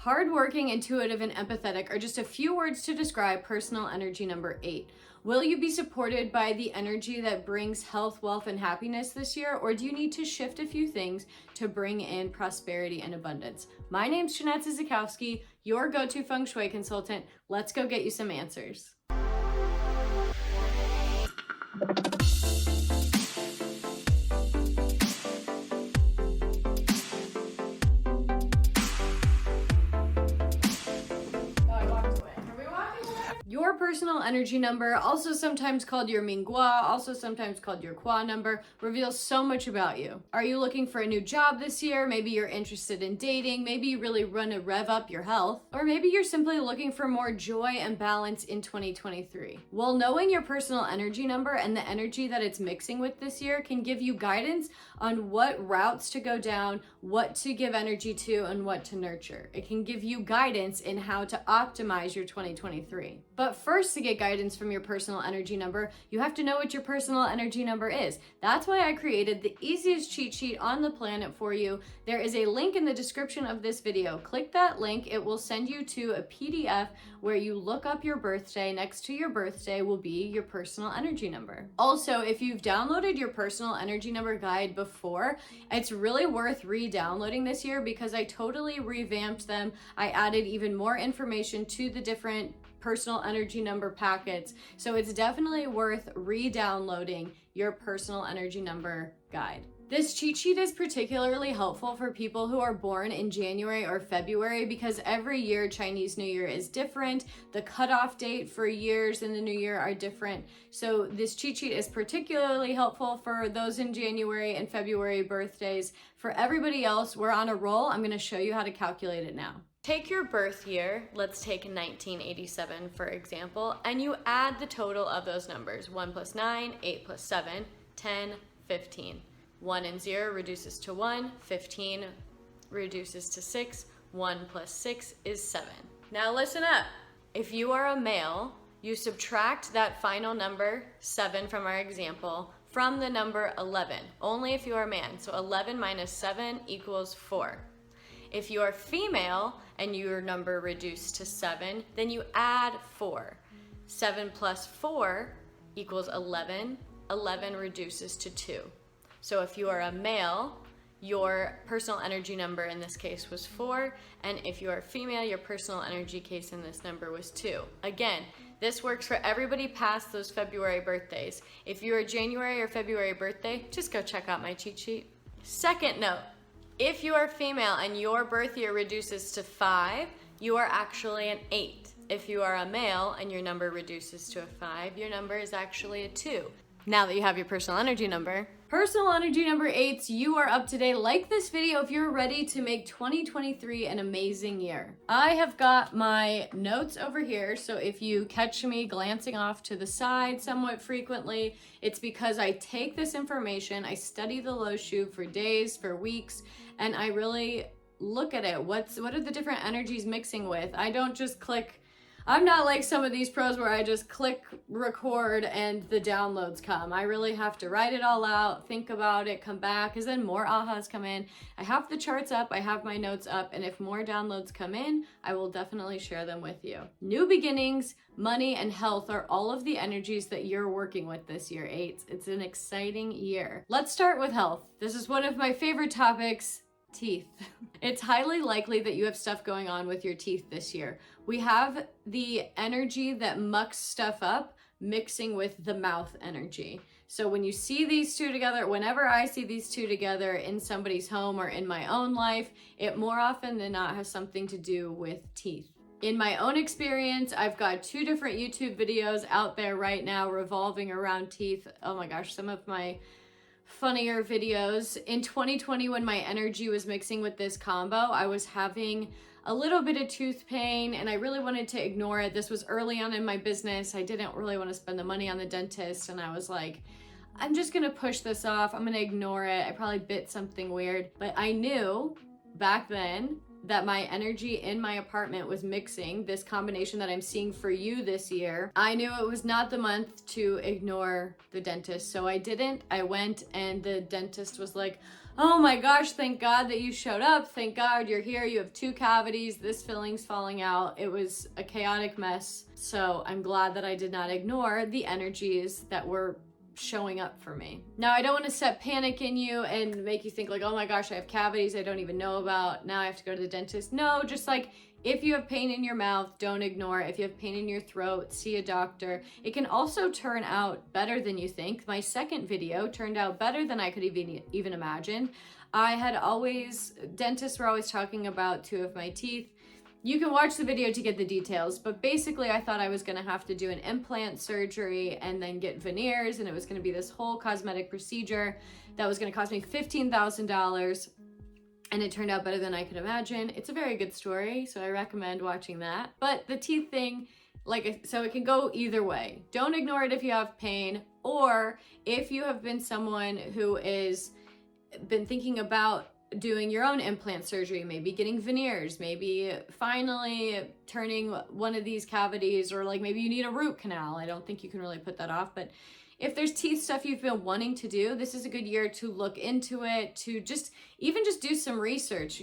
Hardworking, intuitive, and empathetic are just a few words to describe personal energy number 8. Will you be supported by the energy that brings health, wealth, and happiness this year, or do you need to shift a few things to bring in prosperity and abundance? My name's Jeanette Zizikowski, your go-to Feng Shui consultant. Let's go get you some answers. Your personal energy number, also sometimes called your Ming Gua, also sometimes called your Kua number, reveals so much about you. Are you looking for a new job this year? Maybe you're interested in dating. Maybe you really want to rev up your health. Or maybe you're simply looking for more joy and balance in 2023. Well, knowing your personal energy number and the energy that it's mixing with this year can give you guidance on what routes to go down, what to give energy to, and what to nurture. It can give you guidance in how to optimize your 2023. But first, to get guidance from your personal energy number, you have to know what your personal energy number is. That's why I created the easiest cheat sheet on the planet for you. There is a link in the description of this video. Click that link. It will send you to a PDF where you look up your birthday. Next to your birthday will be your personal energy number. Also, if you've downloaded your personal energy number guide before, it's really worth re-downloading this year because I totally revamped them. I added even more information to the different personal energy number packets. So it's definitely worth re-downloading your personal energy number guide. This cheat sheet is particularly helpful for people who are born in January or February because every year Chinese New Year is different. The cutoff date for years in the new year are different. So this cheat sheet is particularly helpful for those in January and February birthdays. For everybody else, we're on a roll. I'm going to show you how to calculate it now. Take your birth year, let's take 1987 for example, and you add the total of those numbers. 1 plus 9, 8 plus 7, 10, 15. 1 and 0 reduces to 1, 15 reduces to 6, 1 plus 6 is 7. Now listen up. If you are a male, you subtract that final number, 7 from our example, from the number 11, only if you are a man. So 11 minus 7 equals 4. If you are female and your number reduced to 7, then you add 4. 7 plus 4 equals 11. 11 reduces to 2. So if you are a male, your personal energy number in this case was 4, and if you are female, your personal energy case in this number was 2. Again, this works for everybody past those February birthdays. If you're a January or February birthday, just go check out my cheat sheet. Second note, if you are female and your birth year reduces to 5, you are actually an 8. If you are a male and your number reduces to a 5, your number is actually a 2. Now that you have your personal energy number. Personal energy number 8, you are up to date. Like this video if you're ready to make 2023 an amazing year. I have got my notes over here, so if you catch me glancing off to the side somewhat frequently, it's because I take this information, I study the Lo Shu for days, for weeks, and I really look at it. What are the different energies mixing with? I don't just click. I'm not like some of these pros where I just click record and the downloads come. I really have to write it all out, think about it, come back, because then more ahas come in. I have the charts up, I have my notes up, and if more downloads come in, I will definitely share them with you. New beginnings, money, and health are all of the energies that you're working with this year, 8. It's an exciting year. Let's start with health. This is one of my favorite topics. Teeth. It's highly likely that you have stuff going on with your teeth this year. We have the energy that mucks stuff up mixing with the mouth energy. So when you see these two together, whenever I see these two together in somebody's home or in my own life, it more often than not has something to do with teeth. In my own experience, I've got 2 different YouTube videos out there right now revolving around teeth. Oh my gosh, some of my funnier videos. In 2020, when my energy was mixing with this combo, I was having a little bit of tooth pain and I really wanted to ignore it. This was early on in my business. I didn't really want to spend the money on the dentist, and I was like, I'm just gonna push this off. I'm gonna ignore it. I probably bit something weird, but I knew back then that my energy in my apartment was mixing this combination that I'm seeing for you this year. I knew it was not the month to ignore the dentist, so I didn't. I went and the dentist was like, oh my gosh, thank God that you showed up. Thank God you're here. You have 2 cavities. This filling's falling out. It was a chaotic mess. So I'm glad that I did not ignore the energies that were showing up for me. Now, I don't want to set panic in you and make you think like, oh my gosh, I have cavities I don't even know about. Now I have to go to the dentist. No, just like, if you have pain in your mouth, don't ignore it. If you have pain in your throat, see a doctor. It can also turn out better than you think. My second video turned out better than I could even imagine. Dentists were always talking about 2 of my teeth. You can watch the video to get the details, but basically I thought I was gonna have to do an implant surgery and then get veneers, and it was gonna be this whole cosmetic procedure that was gonna cost me $15,000. And it turned out better than I could imagine. It's a very good story, so I recommend watching that. But the teeth thing, so it can go either way. Don't ignore it if you have pain, or if you have been someone who is been thinking about doing your own implant surgery, maybe getting veneers, maybe finally turning one of these cavities, or like maybe you need a root canal. I don't think you can really put that off, but if there's teeth stuff you've been wanting to do, this is a good year to look into it, to just do some research.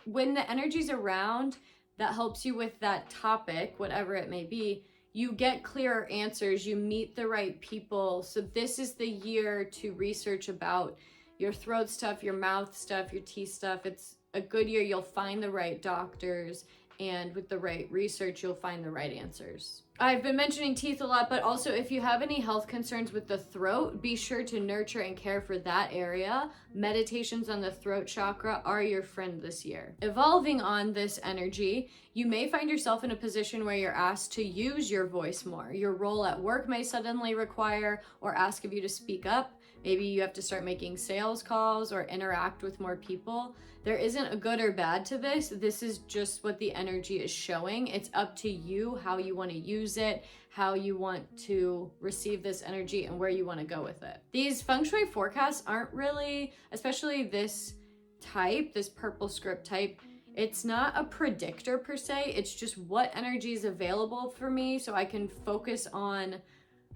When the energy's around that helps you with that topic, whatever it may be, you get clearer answers, you meet the right people. So this is the year to research about your throat stuff, your mouth stuff, your teeth stuff. It's a good year. You'll find the right doctors, and with the right research, you'll find the right answers. I've been mentioning teeth a lot, but also if you have any health concerns with the throat, be sure to nurture and care for that area. Meditations on the throat chakra are your friend this year. Evolving on this energy, you may find yourself in a position where you're asked to use your voice more. Your role at work may suddenly require or ask of you to speak up. Maybe you have to start making sales calls or interact with more people. There isn't a good or bad to this. This is just what the energy is showing. It's up to you how you want to use it, how you want to receive this energy, and where you want to go with it. These Feng Shui forecasts aren't really, especially this type, this purple script type, it's not a predictor per se. It's just what energy is available for me so I can focus on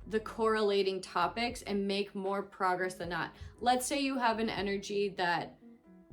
the correlating topics and make more progress than not. Let's say you have an energy that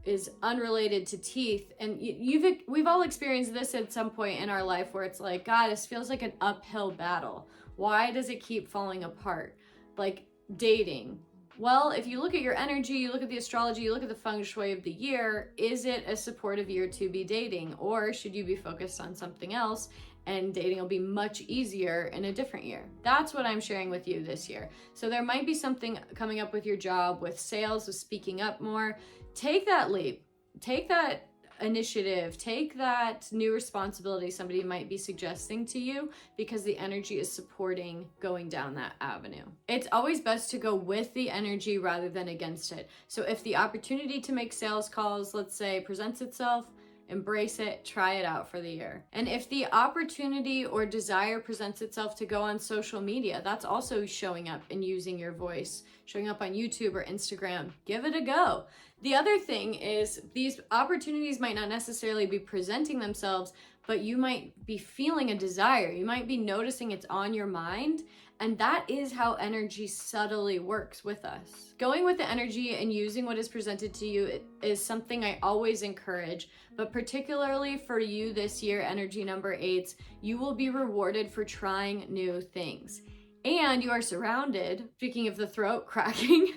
is unrelated to teeth, and we've all experienced this at some point in our life where it's like, God, this feels like an uphill battle. Why does it keep falling apart? Like dating. Well, if you look at your energy, you look at the astrology, you look at the feng shui of the year, is it a supportive year to be dating? Or should you be focused on something else and dating will be much easier in a different year? That's what I'm sharing with you this year. So there might be something coming up with your job, with sales, with speaking up more. Take that leap, take that initiative, take that new responsibility somebody might be suggesting to you, because the energy is supporting going down that avenue. It's always best to go with the energy rather than against it. So if the opportunity to make sales calls, let's say, presents itself, embrace it, try it out for the year. And if the opportunity or desire presents itself to go on social media, that's also showing up and using your voice, showing up on YouTube or Instagram, give it a go. The other thing is these opportunities might not necessarily be presenting themselves, but you might be feeling a desire. You might be noticing it's on your mind. And that is how energy subtly works with us. Going with the energy and using what is presented to you is something I always encourage, but particularly for you this year, energy number 8s, you will be rewarded for trying new things. And you are surrounded, speaking of the throat cracking,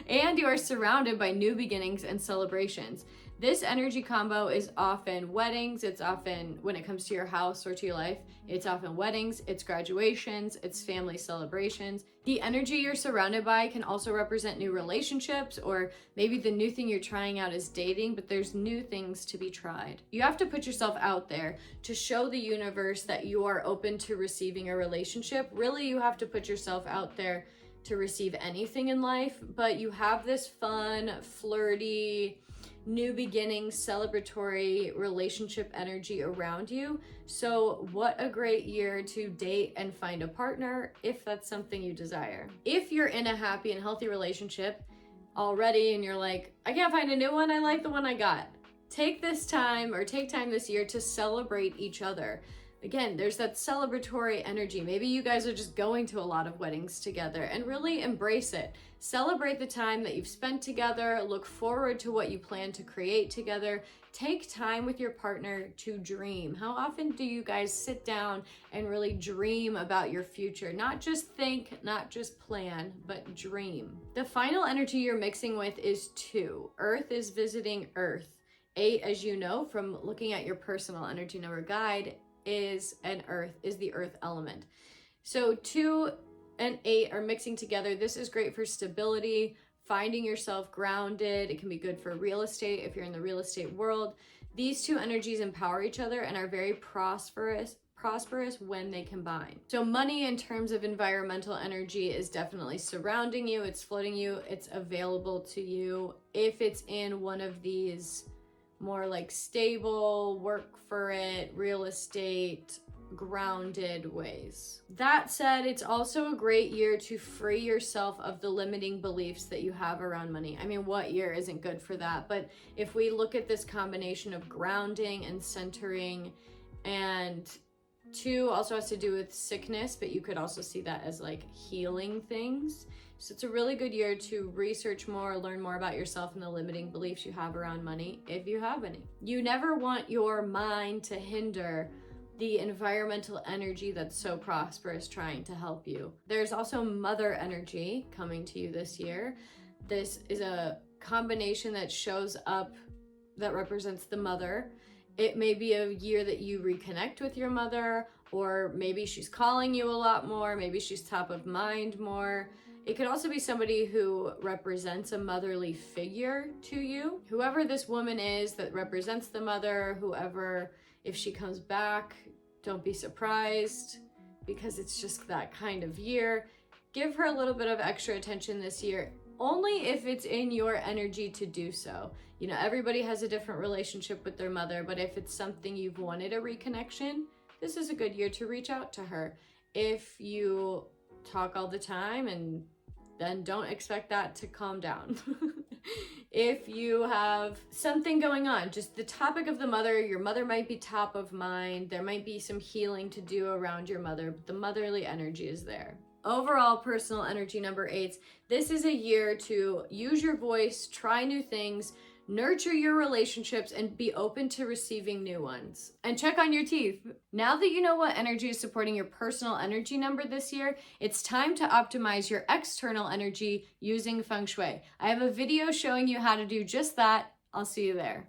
and you are surrounded by new beginnings and celebrations. This energy combo is often weddings, it's often, when it comes to your house or to your life, it's often weddings, it's graduations, it's family celebrations. The energy you're surrounded by can also represent new relationships, or maybe the new thing you're trying out is dating, but there's new things to be tried. You have to put yourself out there to show the universe that you are open to receiving a relationship. Really, you have to put yourself out there to receive anything in life, but you have this fun, flirty, new beginnings, celebratory relationship energy around you. So what a great year to date and find a partner if that's something you desire. If you're in a happy and healthy relationship already and you're like, I can't find a new one, I like the one I got. Take time this year to celebrate each other. Again, there's that celebratory energy. Maybe you guys are just going to a lot of weddings together, and really embrace it. Celebrate the time that you've spent together. Look forward to what you plan to create together. Take time with your partner to dream. How often do you guys sit down and really dream about your future? Not just think, not just plan, but dream. The final energy you're mixing with is 2. Earth is visiting Earth. 8, as you know from looking at your personal energy number guide, is the earth element. So 2 and 8 are mixing together. This is great for stability, finding yourself grounded. It can be good for real estate if you're in the real estate world. These 2 energies empower each other and are very prosperous when they combine. So money in terms of environmental energy is definitely surrounding you, it's floating you, it's available to you. If it's in one of these more like stable, work for it, real estate, grounded ways. That said, it's also a great year to free yourself of the limiting beliefs that you have around money. I mean, what year isn't good for that? But if we look at this combination of grounding and centering, and 2 also has to do with sickness, but you could also see that as like healing things. So it's a really good year to research more, learn more about yourself and the limiting beliefs you have around money, if you have any. You never want your mind to hinder the environmental energy that's so prosperous trying to help you. There's also mother energy coming to you this year. This is a combination that shows up that represents the mother. It may be a year that you reconnect with your mother, or maybe she's calling you a lot more, maybe she's top of mind more. It could also be somebody who represents a motherly figure to you. Whoever this woman is that represents the mother, whoever, if she comes back, don't be surprised, because it's just that kind of year. Give her a little bit of extra attention this year, only if it's in your energy to do so. You know, everybody has a different relationship with their mother, but if it's something you've wanted a reconnection, this is a good year to reach out to her. If you talk all the time, and then don't expect that to calm down. If you have something going on, just the topic of the mother, your mother might be top of mind. There might be some healing to do around your mother, but the motherly energy is there. Overall, personal energy number 8, this is a year to use your voice, try new things, nurture your relationships, and be open to receiving new ones. And check on your teeth. Now that you know what energy is supporting your personal energy number this year, it's time to optimize your external energy using Feng Shui. I have a video showing you how to do just that. I'll see you there.